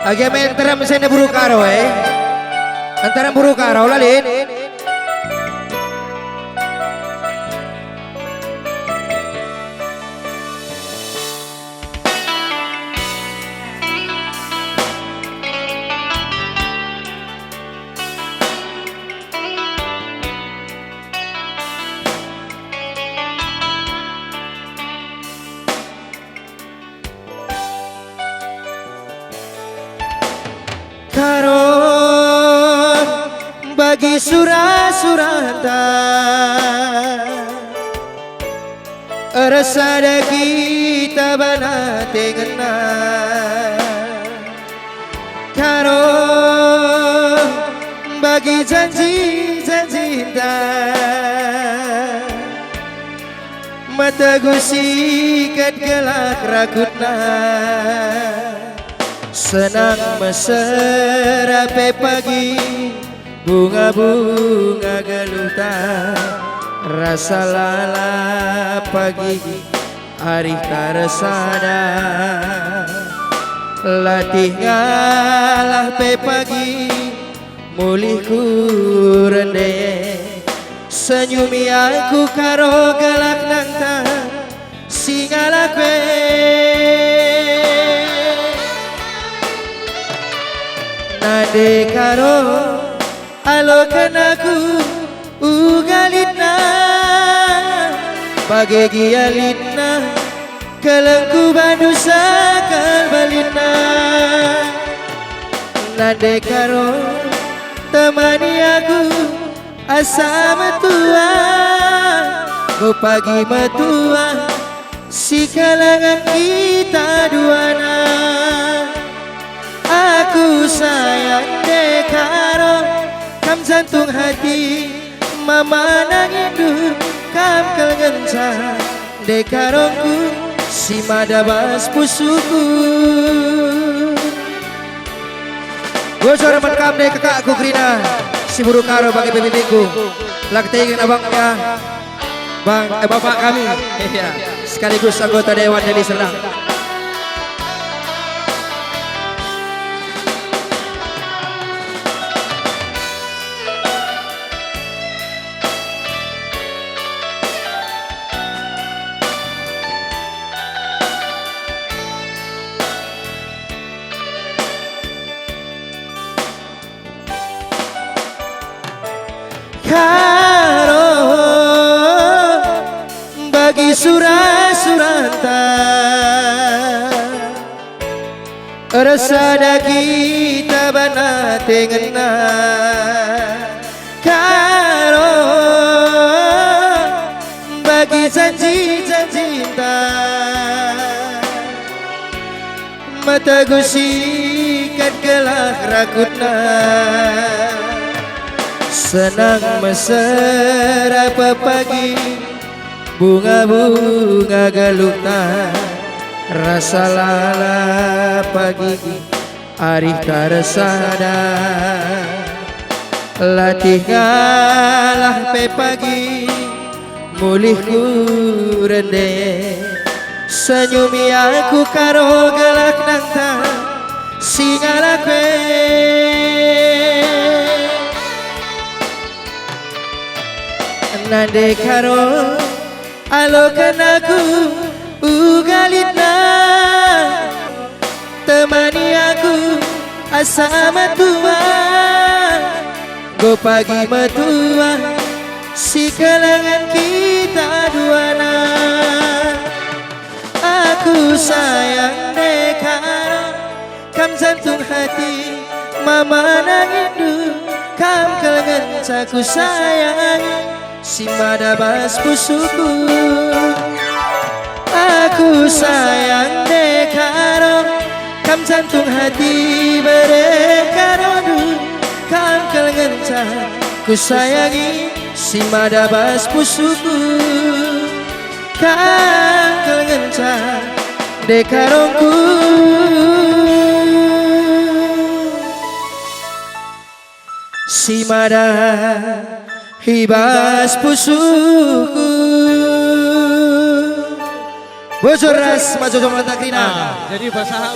Agi antara mesin buru karo antara buru karo lalin. Karo bagi surah-surata rasa ada kita bana tengena karo bagi janji-janji cinta mata gusikat gelak rakutna senang meserape pagi bunga-bunga geluta rasa lala pagi hari taresada latih ngalah pe pagi mulihku rende senyumi aku karo galak nangta singala kwe nade karo alokan aku ugalina pagi gialina kelengku badusa kalbalina nade karo temani aku asa metua ku pagi metua si kalangan kita duana aku sayang dekaro kam jantung hati mama nangin kam kelengenca dekarongku si madabas pusuku bocor menkam dek kakakku Krina si buru karo bagi pemimpinku lakteingin abangnya bapak kami sekaligus anggota Dewan Deli Serdang. Karo bagi surah-surata rasa ada kita bana tengena karo bagi janji-janji cinta mata gusikat gelak rakutna senang meserape pagi bunga-bunga geluta rasa lala pagi hari taresada latih ngalah pe pagi mulihku rende senyumi aku karo gelak nangta singala kwe nade karo alokan aku ugalina temani aku asa metua go pagi metua si kalangan kita duana aku sayang dekaro kam jantung hati mama nangin kam kelengan caku sayang si madabas pusuku aku sayang dekaro kam jantung hati berekaro kam kelengan ku sayangi si madabas pusuku kam kelengan dekarongku si mada hibas pusuku bocor ras maju jomata Krina. Jadi bahasa